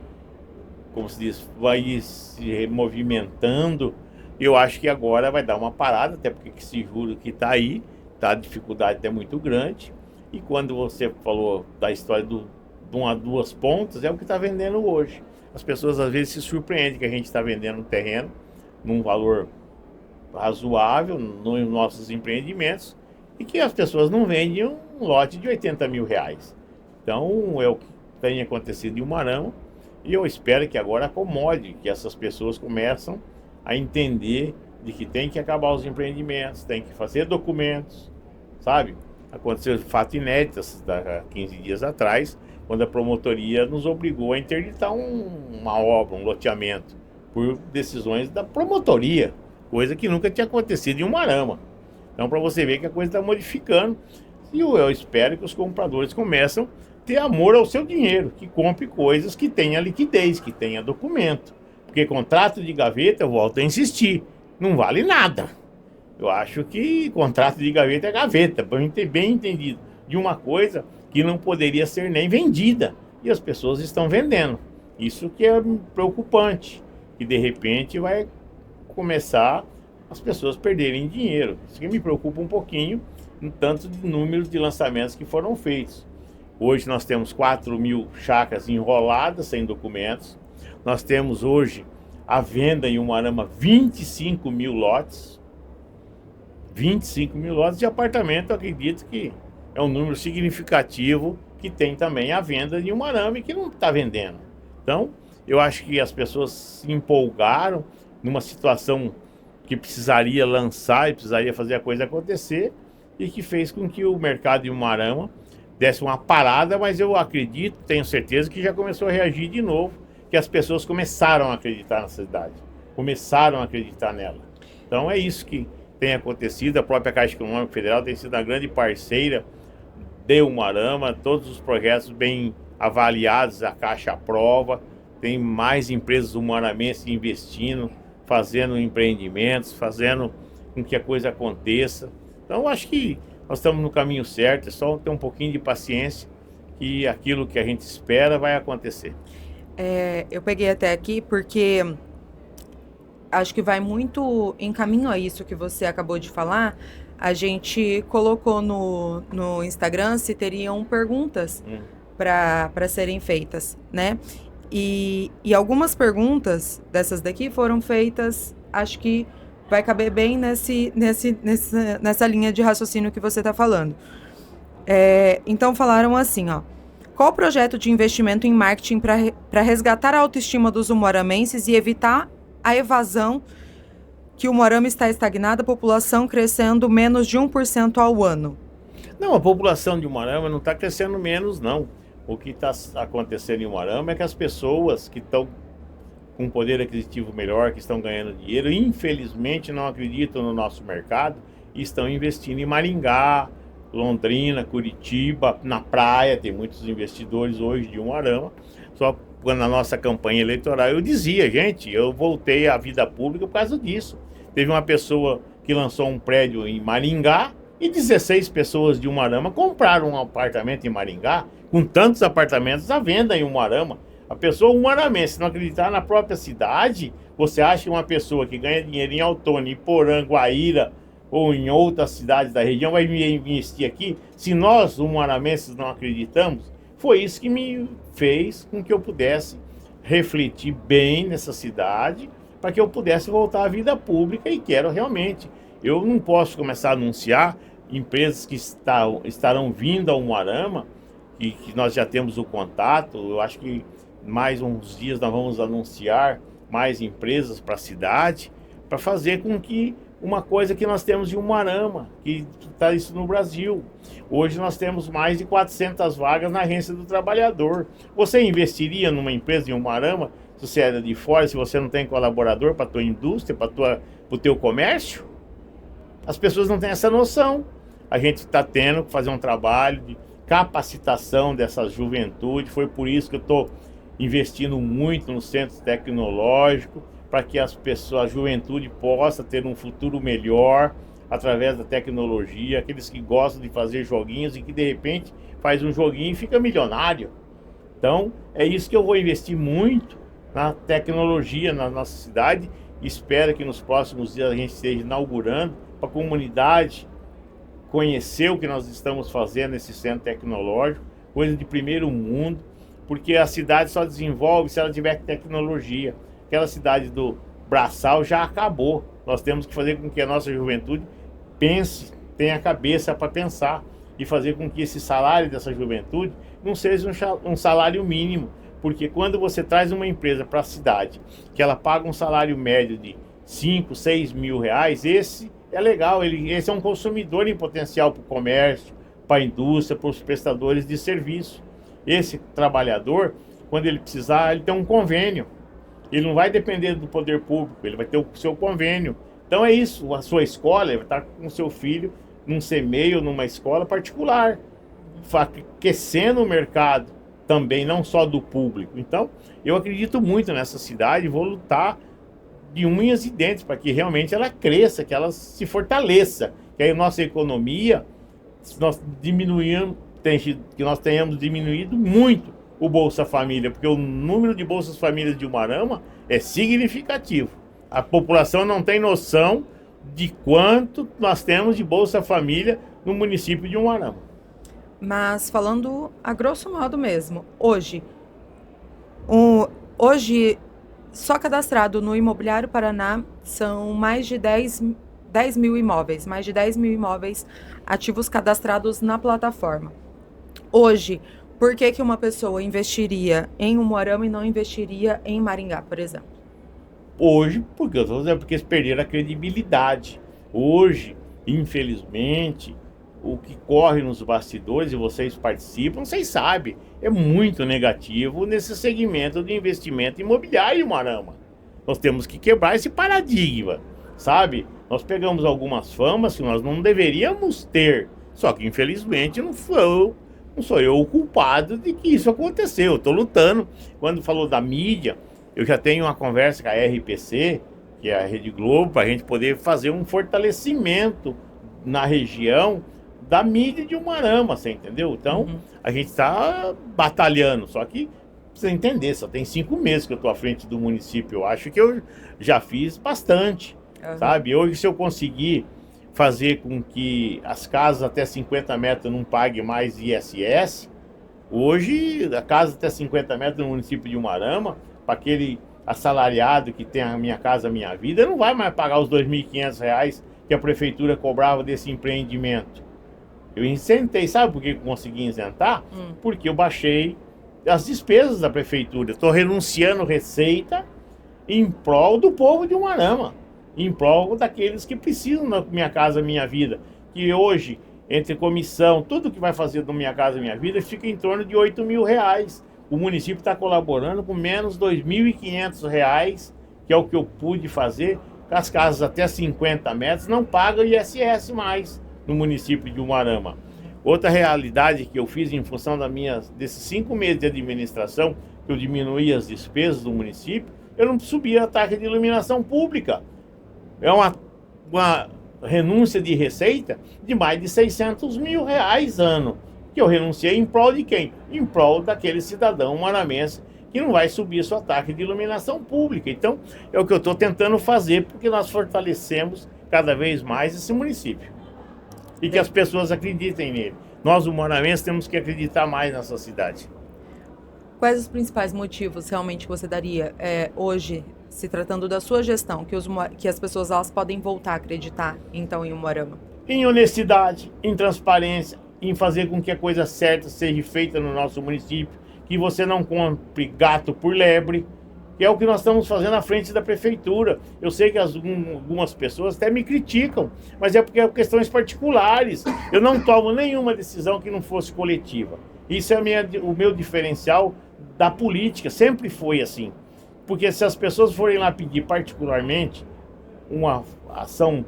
como se diz, vai se movimentando. Eu acho que agora vai dar uma parada, até porque esse juro que está aí, tá, a dificuldade é muito grande. E quando você falou da história de 1 a 2 pontas, é o que está vendendo hoje. As pessoas às vezes se surpreendem que a gente está vendendo um terreno num valor razoável nos nossos empreendimentos e que as pessoas não vendem um lote de 80 mil reais. Então é o que tem acontecido em Umuarama e eu espero que agora acomode, que essas pessoas começam a entender de que tem que acabar os empreendimentos, tem que fazer documentos, sabe? Aconteceu um fato inédito há 15 dias atrás, quando a promotoria nos obrigou a interditar uma obra, um loteamento, por decisões da promotoria, coisa que nunca tinha acontecido em Umuarama. Então, para você ver que a coisa está modificando, e eu espero que os compradores começem a ter amor ao seu dinheiro, que compre coisas que tenha liquidez, que tenha documento. Porque contrato de gaveta, eu volto a insistir, não vale nada. Eu acho que contrato de gaveta é gaveta, para a gente ter bem entendido, de uma coisa que não poderia ser nem vendida. E as pessoas estão vendendo. Isso que é preocupante, que de repente vai começar as pessoas perderem dinheiro. Isso que me preocupa um pouquinho, no tanto de números de lançamentos que foram feitos. Hoje nós temos 4 mil chácaras enroladas, sem documentos. Nós temos hoje à venda em Umuarama 25 mil lotes. 25 mil lotes de apartamento, eu acredito que é um número significativo que tem também a venda em Umuarama e que não está vendendo. Então, eu acho que as pessoas se empolgaram numa situação que precisaria lançar e precisaria fazer a coisa acontecer e que fez com que o mercado de Umuarama desse uma parada, mas eu acredito, tenho certeza que já começou a reagir de novo, que as pessoas começaram a acreditar na cidade, começaram a acreditar nela. Então é isso que tem acontecido. A própria Caixa Econômica Federal tem sido uma grande parceira de Umuarama, todos os projetos bem avaliados, a Caixa aprova, tem mais empresas umuaramenses investindo, fazendo empreendimentos, fazendo com que a coisa aconteça. Então eu acho que nós estamos no caminho certo, é só ter um pouquinho de paciência que aquilo que a gente espera vai acontecer. Eu peguei até aqui porque acho que vai muito em caminho a isso que você acabou de falar. A gente colocou no Instagram se teriam perguntas para serem feitas, né? E algumas perguntas dessas daqui foram feitas, acho que vai caber bem nessa linha de raciocínio que você está falando. Então falaram assim, ó. Qual o projeto de investimento em marketing para resgatar a autoestima dos umuaramenses e evitar a evasão que o Umuarama está estagnada, a população crescendo menos de 1% ao ano? Não, a população de Umuarama não está crescendo menos, não. O que está acontecendo em Umuarama é que as pessoas que estão com poder aquisitivo melhor, que estão ganhando dinheiro, infelizmente não acreditam no nosso mercado e estão investindo em Maringá, Londrina, Curitiba, na praia. Tem muitos investidores hoje de Umuarama. Só quando na nossa campanha eleitoral eu dizia, gente, eu voltei à vida pública por causa disso. Teve uma pessoa que lançou um prédio em Maringá e 16 pessoas de Umuarama compraram um apartamento em Maringá, com tantos apartamentos à venda em Umuarama. A pessoa umuaramense não acreditar na própria cidade, você acha que uma pessoa que ganha dinheiro em Autônia, Iporã, Guaíra ou em outras cidades da região vai investir aqui? Se nós, umuaramenses, não acreditamos, foi isso que me fez com que eu pudesse refletir bem nessa cidade, para que eu pudesse voltar à vida pública, e quero realmente. Eu não posso começar a anunciar empresas que estarão vindo ao Umuarama, que nós já temos o contato. Eu acho que mais uns dias nós vamos anunciar mais empresas para a cidade, para fazer com que uma coisa que nós temos de Umuarama, que está isso no Brasil. Hoje nós temos mais de 400 vagas na Agência do Trabalhador. Você investiria numa empresa em Umuarama, se você é de fora, se você não tem colaborador para a tua indústria, para o teu comércio? As pessoas não têm essa noção. A gente está tendo que fazer um trabalho de capacitação dessa juventude. Foi por isso que eu estou investindo muito no centro tecnológico, para que as pessoas, a juventude possa ter um futuro melhor através da tecnologia. Aqueles que gostam de fazer joguinhos e que de repente faz um joguinho e fica milionário. Então é isso que eu vou investir muito na tecnologia na nossa cidade. Espero que nos próximos dias a gente esteja inaugurando para a comunidade conhecer o que nós estamos fazendo nesse centro tecnológico, coisa de primeiro mundo, porque a cidade só desenvolve se ela tiver tecnologia. Aquela cidade do Braçal já acabou. Nós temos que fazer com que a nossa juventude pense, tenha cabeça para pensar, e fazer com que esse salário dessa juventude não seja um salário mínimo. Porque quando você traz uma empresa para a cidade, que ela paga um salário médio de 5, 6 mil reais, esse é legal, esse é um consumidor em potencial para o comércio, para a indústria, para os prestadores de serviço. Esse trabalhador, quando ele precisar, ele tem um convênio. Ele não vai depender do poder público, ele vai ter o seu convênio. Então é isso, a sua escola, ele vai estar com o seu filho num CMEI ou numa escola particular, aquecendo o mercado também, não só do público. Então, eu acredito muito nessa cidade e vou lutar de unhas e dentes para que realmente ela cresça, que ela se fortaleça, que aí a nossa economia, nós que nós tenhamos diminuído muito o Bolsa Família, porque o número de Bolsas Famílias de Umuarama é significativo. A população não tem noção de quanto nós temos de Bolsa Família no município de Umuarama. Mas falando a grosso modo mesmo, hoje só cadastrado no Imobiliário Paraná são mais de 10 mil imóveis, mais de 10 mil imóveis ativos cadastrados na plataforma. Hoje, por que uma pessoa investiria em Umuarama e não investiria em Maringá, por exemplo? Hoje, porque eles perderam a credibilidade. Hoje, infelizmente, o que corre nos bastidores, e vocês participam, vocês sabem, é muito negativo nesse segmento de investimento imobiliário em Umuarama. Nós temos que quebrar esse paradigma, sabe? Nós pegamos algumas famas que nós não deveríamos ter, só que infelizmente não sou eu o culpado de que isso aconteceu. Eu estou lutando. Quando falou da mídia, eu já tenho uma conversa com a RPC, que é a Rede Globo, para a gente poder fazer um fortalecimento na região da mídia de Umuarama, você entendeu? Então, a gente está batalhando, só que precisa entender, só tem 5 meses que eu estou à frente do município, eu acho que eu já fiz bastante, sabe? Hoje, se eu conseguir fazer com que as casas até 50 metros não paguem mais ISS, hoje, a casa até 50 metros no município de Umuarama, para aquele assalariado que tem a Minha Casa Minha Vida, não vai mais pagar os R$ 2.500 que a prefeitura cobrava desse empreendimento. Eu isentei, sabe por que eu consegui isentar? Porque eu baixei as despesas da prefeitura. Estou renunciando receita em prol do povo de Umuarama, em prol daqueles que precisam da Minha Casa Minha Vida, que hoje, entre comissão, tudo que vai fazer do Minha Casa Minha Vida, fica em torno de R$ 8.000. O município está colaborando com menos R$ 2.500, que é o que eu pude fazer. As casas até 50 metros não pagam ISS mais no município de Umuarama. Outra realidade que eu fiz em função desses 5 meses de administração, que eu diminuí as despesas do município, eu não subia a taxa de iluminação pública. É uma renúncia de receita de mais de R$ 600 mil ano, que eu renunciei em prol de quem? Em prol daquele cidadão umuaramense que não vai subir sua taxa de iluminação pública. Então, é o que eu estou tentando fazer, porque nós fortalecemos cada vez mais esse município. E que as pessoas acreditem nele. Nós, umuaramenses, temos que acreditar mais nessa cidade. Quais os principais motivos realmente que você daria hoje, se tratando da sua gestão, que as pessoas elas podem voltar a acreditar, então, em Umuarama? Em honestidade, em transparência, em fazer com que a coisa certa seja feita no nosso município, que você não compre gato por lebre, que é o que nós estamos fazendo à frente da prefeitura. Eu sei que algumas pessoas até me criticam, mas é porque é questões particulares. Eu não tomo nenhuma decisão que não fosse coletiva. Isso é o meu diferencial da política, sempre foi assim. Porque se as pessoas forem lá pedir particularmente uma ação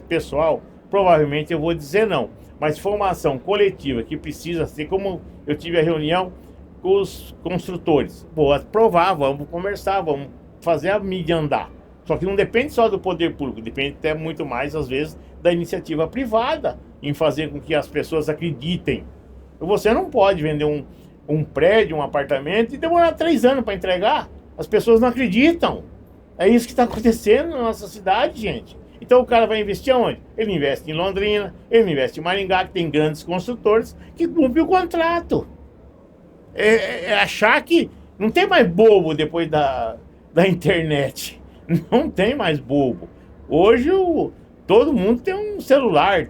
pessoal, provavelmente eu vou dizer não. Mas se for uma ação coletiva que precisa ser, como eu tive a reunião com os construtores, vou aprovar, vamos conversar, vamos fazer a mídia andar. Só que não depende só do poder público, depende até muito mais, às vezes, da iniciativa privada em fazer com que as pessoas acreditem. Você não pode vender um prédio, um apartamento e demorar 3 anos para entregar. As pessoas não acreditam. É isso que está acontecendo na nossa cidade, gente. Então o cara vai investir aonde? Ele investe em Londrina, ele investe em Maringá, que tem grandes construtores que cumprem o contrato. É achar que não tem mais bobo depois da internet. Não tem mais bobo. Hoje todo mundo tem um celular,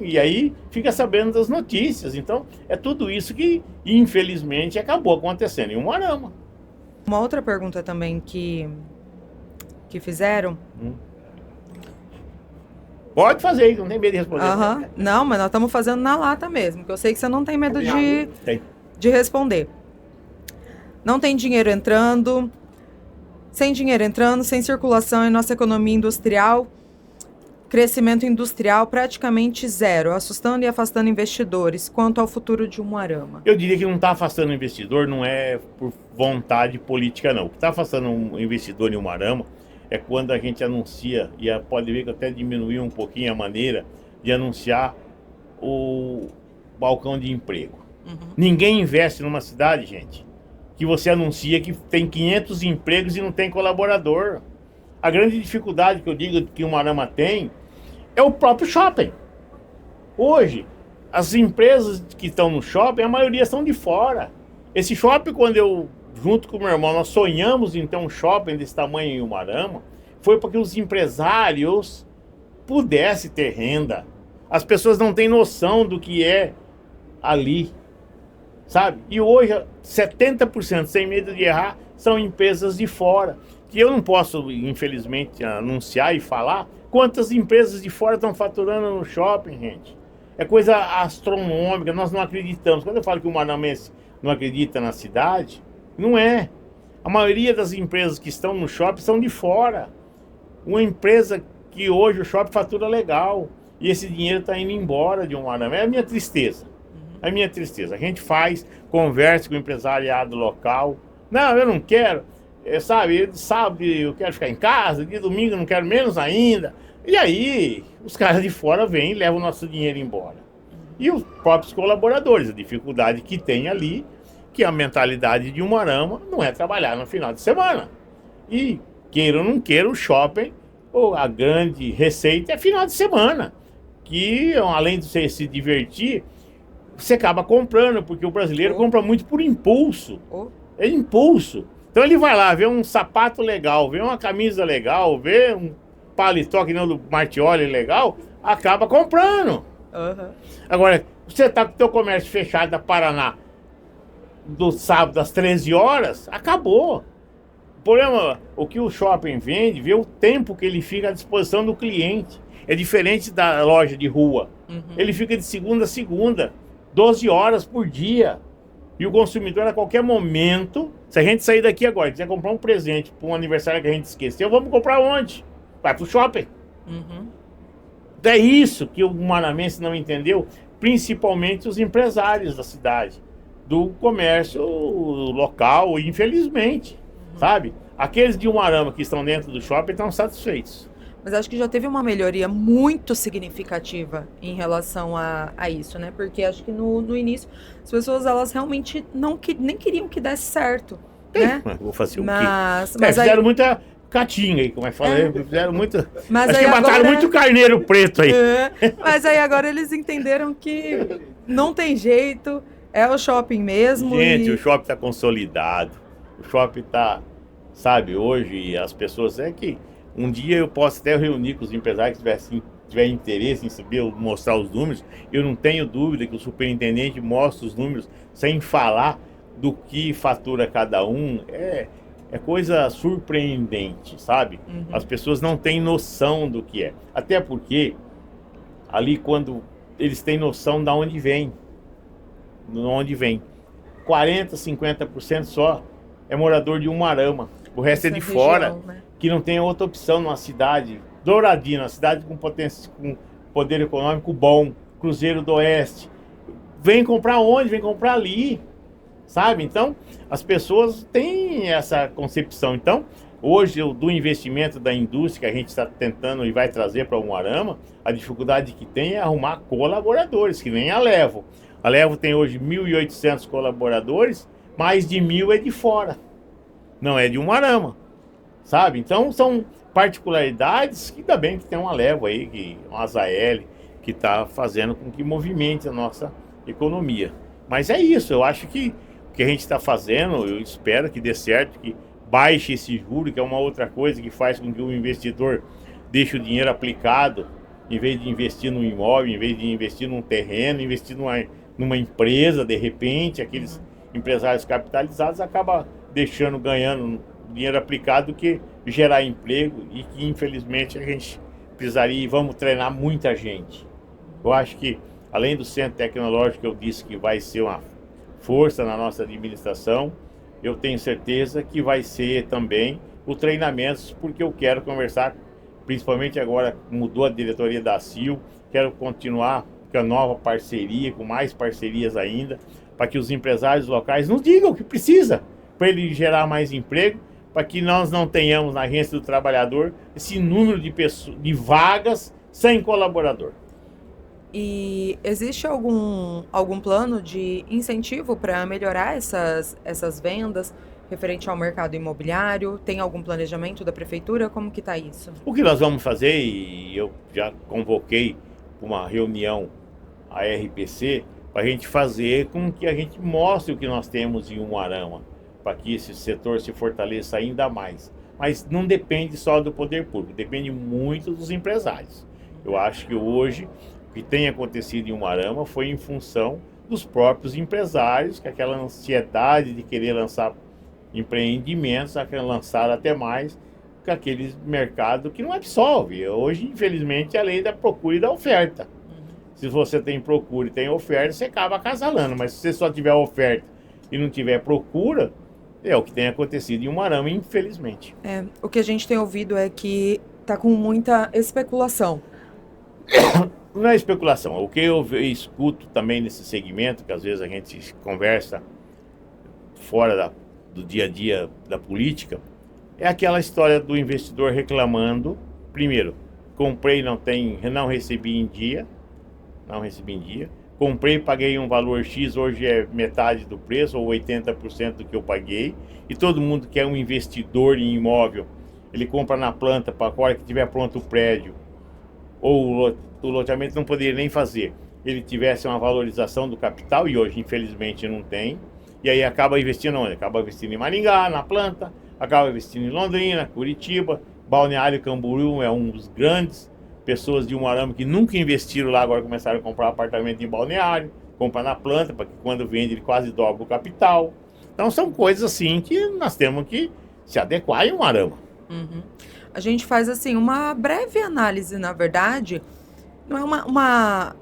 e aí fica sabendo das notícias. Então é tudo isso que infelizmente acabou acontecendo em Umuarama. Uma outra pergunta também que fizeram... Pode fazer aí, não tem medo de responder. Não, mas nós estamos fazendo na lata mesmo, que eu sei que você não tem medo de responder. Não tem dinheiro entrando, sem circulação em nossa economia industrial, crescimento industrial praticamente zero, assustando e afastando investidores. Quanto ao futuro de Umuarama? Eu diria que não está afastando o investidor, não é por vontade política, não. O que está afastando um investidor em Umuarama é quando a gente anuncia, e pode ver que até diminuiu um pouquinho a maneira de anunciar o balcão de emprego. Ninguém investe numa cidade, gente, que você anuncia que tem 500 empregos e não tem colaborador. A grande dificuldade que eu digo que o Umuarama tem é o próprio shopping. Hoje, as empresas que estão no shopping, a maioria são de fora. Esse shopping, quando eu, junto com o meu irmão, nós sonhamos em ter um shopping desse tamanho em Umuarama, foi porque os empresários pudessem ter renda. As pessoas não têm noção do que é ali, sabe? E hoje, 70%, sem medo de errar, são empresas de fora. Que eu não posso, infelizmente, anunciar e falar quantas empresas de fora estão faturando no shopping, gente. é coisa astronômica, nós não acreditamos. Quando eu falo que o maramense não acredita na cidade, não é. A maioria das empresas que estão no shopping são de fora. Uma empresa que hoje o shopping fatura legal e esse dinheiro está indo embora de um arame. É a minha tristeza. É a minha tristeza. A gente faz, conversa com o empresariado local. Não, eu não quero. Sabe, sábado eu quero ficar em casa, dia domingo eu não quero menos ainda. E aí, os caras de fora vêm e levam o nosso dinheiro embora. E os próprios colaboradores, a dificuldade que tem ali, que a mentalidade de Umuarama não é trabalhar no final de semana. E, queira ou não queira, o shopping, ou a grande receita é final de semana. Que, além de você se divertir, você acaba comprando, porque o brasileiro compra muito por impulso. É impulso. Então ele vai lá, vê um sapato legal, vê uma camisa legal, vê um paletó que nem o do Martioli legal, acaba comprando. Agora, você tá com o teu comércio fechado da Paraná do sábado às 13 horas, acabou. O problema, o que o shopping vende, vê o tempo que ele fica à disposição do cliente. É diferente da loja de rua. Ele fica de segunda a segunda, 12 horas por dia. E o consumidor, a qualquer momento, se a gente sair daqui agora e quiser comprar um presente para um aniversário que a gente esqueceu, vamos comprar onde? Vai pro shopping. É isso que o maramense não entendeu, principalmente os empresários da cidade, do comércio local, infelizmente, sabe? Aqueles de Umuarama que estão dentro do shopping estão satisfeitos. Mas acho que já teve uma melhoria muito significativa em relação a isso, né? Porque acho que no início as pessoas, elas realmente nem queriam que desse certo, né? Vou fazer mas fizeram aí... muita catinga aí, como é que falei, fizeram muito... Mas acho aí que mataram agora... muito carneiro preto aí. Mas aí agora eles entenderam que não tem jeito, é o shopping mesmo. Gente, o shopping está consolidado, o shopping está, sabe, hoje as pessoas... É que um dia eu posso até reunir com os empresários que tiver interesse em saber, mostrar os números. Eu não tenho dúvida que o superintendente mostra os números sem falar do que fatura cada um. É coisa surpreendente, sabe? As pessoas não têm noção do que é. Até porque ali quando eles têm noção de onde vem. 40%, 50% só é morador de Umuarama. O resto é de fora, né? Que não tem outra opção numa cidade. Douradina, uma cidade com potência, com poder econômico bom, Cruzeiro do Oeste. Vem comprar onde? Vem comprar ali, sabe? Então, as pessoas têm essa concepção. Então, hoje, do investimento da indústria que a gente está tentando e vai trazer para o Umuarama, a dificuldade que tem é arrumar colaboradores, que nem a Levo. A Levo tem hoje 1.800 colaboradores, mais de 1.000 é de fora. Não é de Umuarama, sabe? Então são particularidades que ainda bem que tem uma Levo aí, uma Azael, que está fazendo com que movimente a nossa economia. Mas é isso, eu acho que o que a gente está fazendo, eu espero que dê certo, que baixe esse juro, que é uma outra coisa que faz com que o investidor deixe o dinheiro aplicado, em vez de investir num imóvel, em vez de investir num terreno, investir numa empresa, de repente, aqueles empresários capitalizados acabam ganhando dinheiro aplicado do que gerar emprego e que infelizmente a gente precisaria e vamos treinar muita gente. Eu acho que além do centro tecnológico que eu disse que vai ser uma força na nossa administração, eu tenho certeza que vai ser também o treinamento, porque eu quero conversar, principalmente agora mudou a diretoria da CIL, quero continuar com a nova parceria, com mais parcerias ainda, para que os empresários locais nos digam o que precisa, para ele gerar mais emprego, para que nós não tenhamos na agência do trabalhador esse número de vagas sem colaborador. E existe algum plano de incentivo para melhorar essas vendas referente ao mercado imobiliário? Tem algum planejamento da prefeitura? Como que está isso? O que nós vamos fazer, e eu já convoquei uma reunião a RPC, para a gente fazer com que a gente mostre o que nós temos em Umuarama, para que esse setor se fortaleça ainda mais. Mas não depende só do poder público, depende muito dos empresários. Eu acho que hoje o que tem acontecido em Umuarama foi em função dos próprios empresários, que aquela ansiedade de querer lançar empreendimentos, lançar até mais, com aquele mercado que não absorve. Hoje, infelizmente, é a lei da procura e da oferta. Se você tem procura e tem oferta, você acaba acasalando. Mas se você só tiver oferta e não tiver procura, é o que tem acontecido em Umuarama, infelizmente. O que a gente tem ouvido é que tá com muita especulação. Não é especulação. O que eu escuto também nesse segmento, que às vezes a gente conversa fora do dia a dia da política, é aquela história do investidor reclamando. Primeiro, comprei, não recebi em dia. Comprei, paguei um valor X, hoje é metade do preço, ou 80% do que eu paguei. E todo mundo que é um investidor em imóvel, ele compra na planta, para a hora que tiver pronto o prédio, ou o loteamento não poderia nem fazer, ele tivesse uma valorização do capital, e hoje infelizmente não tem. E aí acaba investindo onde? Acaba investindo em Maringá, na planta, acaba investindo em Londrina, Curitiba, Balneário Camboriú é um dos grandes. Pessoas de Umuarama que nunca investiram lá, agora começaram a comprar apartamento em Balneário, compra na planta, para que quando vende ele quase dobra o capital. Então são coisas assim que nós temos que se adequar em Umuarama. Uhum. A gente faz assim uma breve análise, na verdade, não é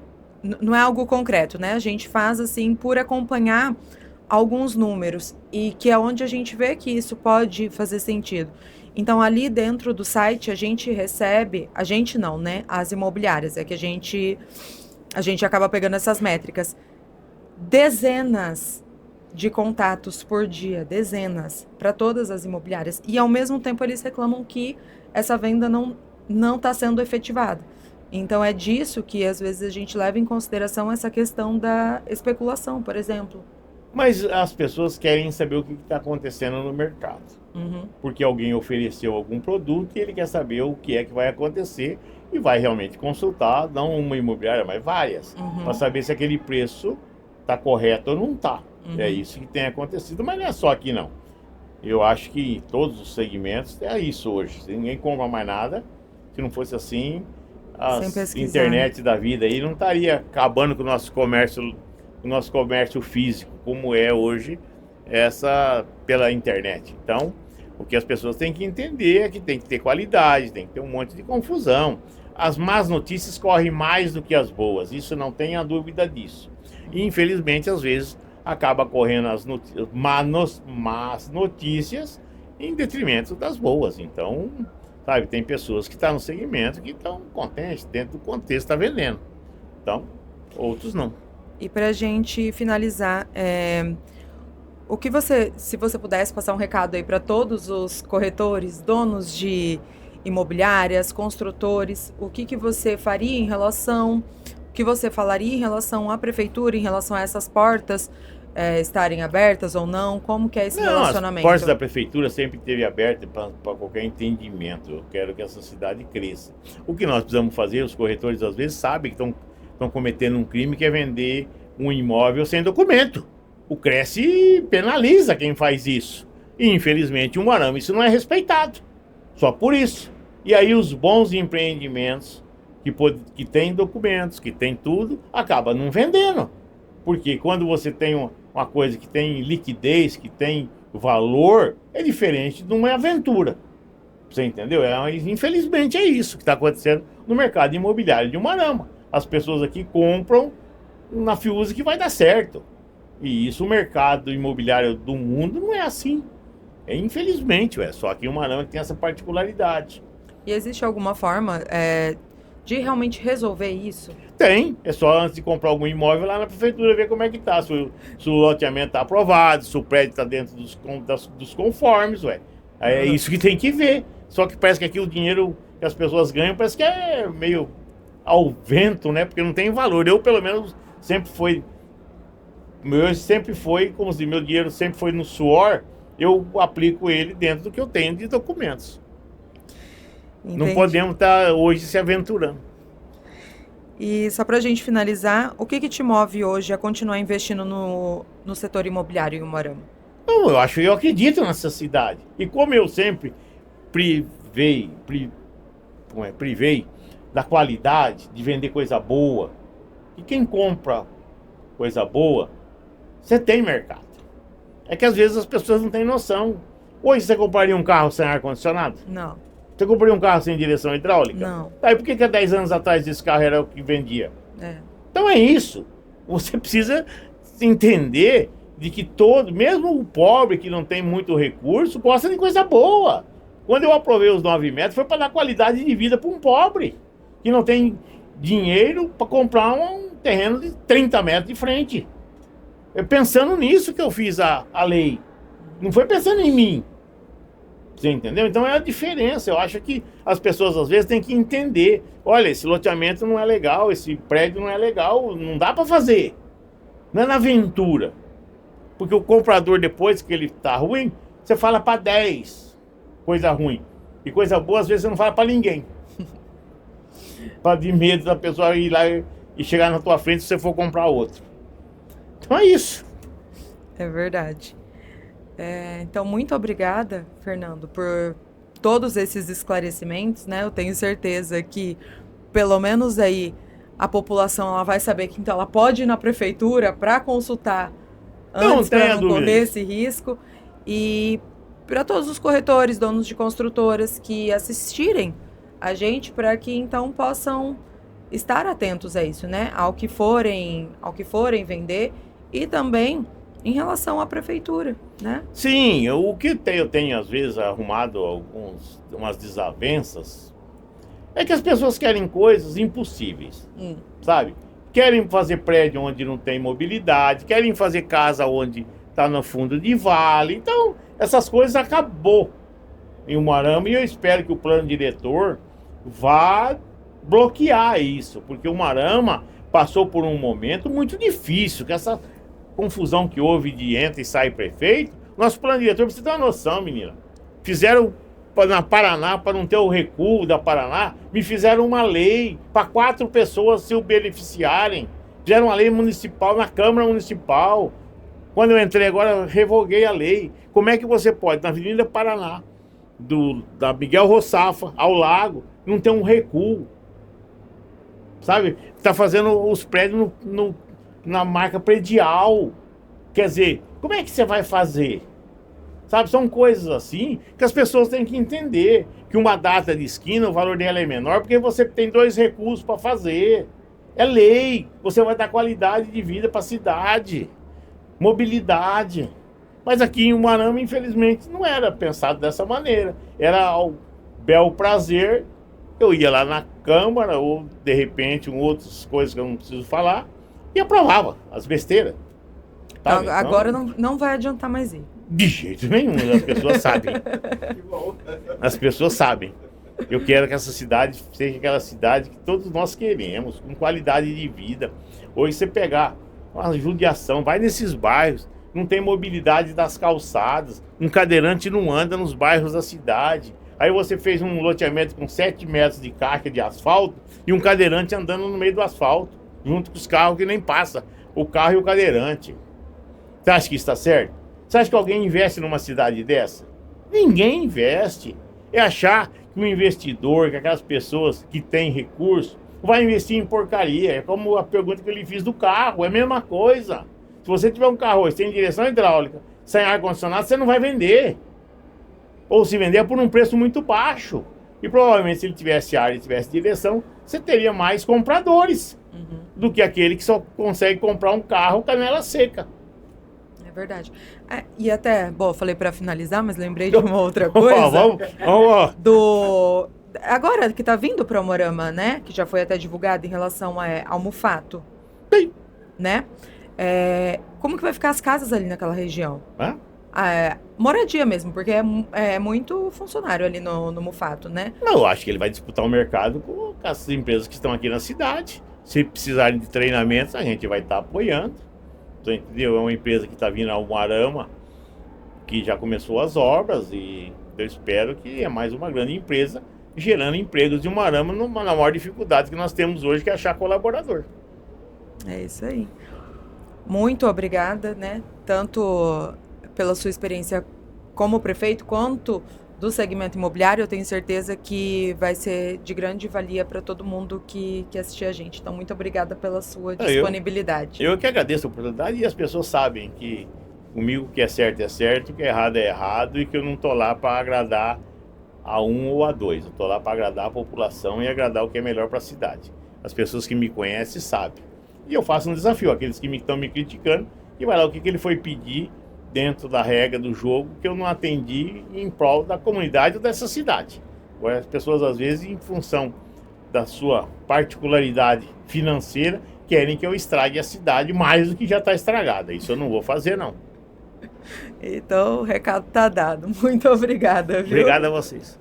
não é algo concreto, né? A gente faz assim por acompanhar alguns números e que é onde a gente vê que isso pode fazer sentido. Então, ali dentro do site, a gente recebe... A gente não, né? As imobiliárias. É que a gente acaba pegando essas métricas. Dezenas de contatos por dia. Dezenas. Para todas as imobiliárias. E, ao mesmo tempo, eles reclamam que essa venda não está sendo efetivada. Então, é disso que, às vezes, a gente leva em consideração essa questão da especulação, por exemplo. Mas as pessoas querem saber o que está acontecendo no mercado. Uhum. Porque alguém ofereceu algum produto e ele quer saber o que é que vai acontecer e vai realmente consultar, não uma imobiliária, mas várias, para saber se aquele preço está correto ou não está. É isso que tem acontecido, mas não é só aqui não. Eu acho que em todos os segmentos é isso hoje. Ninguém compra mais nada. Se não fosse assim, a internet da vida aí não estaria acabando com o nosso comércio físico, como é hoje, pela internet. Então, o que as pessoas têm que entender é que tem que ter qualidade, tem que ter um monte de confusão. As más notícias correm mais do que as boas, isso não tenha dúvida disso. E, infelizmente, às vezes, acaba correndo as más notícias em detrimento das boas. Então, sabe, tem pessoas que estão no segmento que estão contentes, dentro do contexto está vendendo. Então, outros não. E para a gente finalizar, se você pudesse passar um recado aí para todos os corretores, donos de imobiliárias, construtores, o que você faria o que você falaria em relação à prefeitura, em relação a essas portas estarem abertas ou não? Como que é esse relacionamento? As portas da prefeitura sempre esteve aberta para qualquer entendimento. Eu quero que essa cidade cresça. O que nós precisamos fazer, os corretores às vezes sabem que estão cometendo um crime, que é vender um imóvel sem documento. O Cresce penaliza quem faz isso. E, infelizmente, em Umuarama isso não é respeitado. Só por isso. E aí os bons empreendimentos que têm documentos, que têm tudo, acabam não vendendo. Porque quando você tem uma coisa que tem liquidez, que tem valor, é diferente de uma aventura. Você entendeu? Infelizmente é isso que está acontecendo no mercado imobiliário de Umuarama. As pessoas aqui compram na Fiuza que vai dar certo. E isso, o mercado imobiliário do mundo não é assim. Infelizmente, só que em Umuarama tem essa particularidade. E existe alguma forma de realmente resolver isso? Tem. É só antes de comprar algum imóvel lá na prefeitura ver como é que tá. Se o loteamento está aprovado, se o prédio está dentro dos conformes, É isso que tem que ver. Só que parece que aqui o dinheiro que as pessoas ganham parece que é meio ao vento, né? Porque não tem valor. Eu, pelo menos, sempre foi, como se meu dinheiro sempre foi no suor, eu aplico ele dentro do que eu tenho de documentos. Entendi. Não podemos estar hoje se aventurando. E só para a gente finalizar, o que te move hoje a continuar investindo no setor imobiliário em Umuarama? Eu acredito nessa cidade. E como eu sempre privei da qualidade, de vender coisa boa, e quem compra coisa boa, você tem mercado. É que às vezes as pessoas não têm noção. Hoje você compraria um carro sem ar-condicionado? Não. Você compraria um carro sem direção hidráulica? Não. Aí por que há 10 anos atrás esse carro era o que vendia? Então é isso. Você precisa entender de que mesmo o pobre que não tem muito recurso, gosta de coisa boa. Quando eu aprovei os 9 metros, foi para dar qualidade de vida para um pobre, que não tem dinheiro para comprar um terreno de 30 metros de frente. É pensando nisso que eu fiz a lei. Não foi pensando em mim. Você entendeu? Então é a diferença. Eu acho que as pessoas às vezes têm que entender. Olha, esse loteamento não é legal, esse prédio não é legal, não dá para fazer. Não é na aventura. Porque o comprador, depois que ele tá ruim, você fala para 10 coisa ruim. E coisa boa, às vezes você não fala para ninguém. Para de medo da pessoa ir lá e chegar na tua frente se você for comprar outro. Então é isso. É verdade. Então, muito obrigada, Fernando, por todos esses esclarecimentos, né? Eu tenho certeza que, pelo menos aí, a população ela vai saber que então ela pode ir na prefeitura para consultar antes, para não correr esse risco. E para todos os corretores, donos de construtoras que assistirem a gente, para que então possam estar atentos a isso, né? Ao que forem vender e também em relação à prefeitura, né? Sim, eu tenho às vezes arrumado umas desavenças é que as pessoas querem coisas impossíveis, sabe? Querem fazer prédio onde não tem mobilidade, querem fazer casa onde está no fundo de vale. Então, essas coisas acabou em Umuarama e eu espero que o plano diretor vá bloquear isso, porque Umuarama passou por um momento muito difícil, que essa confusão que houve de entra e sai prefeito. Nosso plano diretor, pra você ter uma noção, menina, fizeram na Paraná, para não ter o recuo da Paraná, me fizeram uma lei para 4 pessoas se beneficiarem. Fizeram uma lei municipal na Câmara Municipal. Quando eu entrei agora, eu revoguei a lei. Como é que você pode, na Avenida Paraná, da Miguel Roçafa ao Lago, não ter um recuo? Sabe? Tá fazendo os prédios na marca predial. Quer dizer, como é que você vai fazer? Sabe, são coisas assim que as pessoas têm que entender. Que uma data de esquina, o valor dela é menor, porque você tem 2 recursos para fazer. É lei. Você vai dar qualidade de vida para a cidade. Mobilidade. Mas aqui em Umuarama, infelizmente, não era pensado dessa maneira. Era ao bel prazer. Eu ia lá na Câmara, ou de repente, outras coisas que eu não preciso falar, e aprovava as besteiras. Sabe? Agora não vai adiantar mais ir. De jeito nenhum, as pessoas sabem. As pessoas sabem. Eu quero que essa cidade seja aquela cidade que todos nós queremos, com qualidade de vida. Hoje você pegar uma judiação, vai nesses bairros, não tem mobilidade das calçadas, um cadeirante não anda nos bairros da cidade. Aí você fez um loteamento com 7 metros de caixa de asfalto e um cadeirante andando no meio do asfalto, junto com os carros que nem passa, o carro e o cadeirante. Você acha que isso está certo? Você acha que alguém investe numa cidade dessa? Ninguém investe. É achar que um investidor, que aquelas pessoas que têm recurso, vai investir em porcaria. É como a pergunta que eu lhe fiz do carro, é a mesma coisa. Se você tiver um carro hoje sem direção hidráulica, sem ar-condicionado, você não vai vender. Ou se vender por um preço muito baixo. E provavelmente se ele tivesse ar e tivesse direção, você teria mais compradores do que aquele que só consegue comprar um carro canela seca. É verdade. E até, bom, eu falei para finalizar, mas lembrei de uma outra coisa. Vamos. Agora que tá vindo para Umuarama, né? Que já foi até divulgado em relação ao Mufato. Sim. Né? Como que vai ficar as casas ali naquela região? Moradia mesmo, porque é muito funcionário ali no Mufato, né? Não, eu acho que ele vai disputar o mercado com as empresas que estão aqui na cidade. Se precisarem de treinamentos, a gente vai estar apoiando. Então, entendeu? É uma empresa que está vindo ao Umuarama, que já começou as obras, e eu espero que é mais uma grande empresa gerando empregos de Umuarama na maior dificuldade que nós temos hoje, que é achar colaborador. É isso aí. Muito obrigada, né? Tanto pela sua experiência como prefeito, quanto do segmento imobiliário. Eu tenho certeza que vai ser de grande valia para todo mundo que assistir a gente. Então, muito obrigada pela sua disponibilidade. Eu que agradeço a oportunidade, e as pessoas sabem que comigo o que é certo, o que é errado, e que eu não estou lá para agradar a um ou a dois. Eu estou lá para agradar a população e agradar o que é melhor para a cidade. As pessoas que me conhecem sabem. E eu faço um desafio, aqueles que estão me criticando, e vai lá o que ele foi pedir dentro da regra do jogo que eu não atendi em prol da comunidade ou dessa cidade. As pessoas, às vezes, em função da sua particularidade financeira, querem que eu estrague a cidade mais do que já está estragada. Isso eu não vou fazer, não. Então, o recado está dado. Muito obrigada, viu? Obrigado a vocês.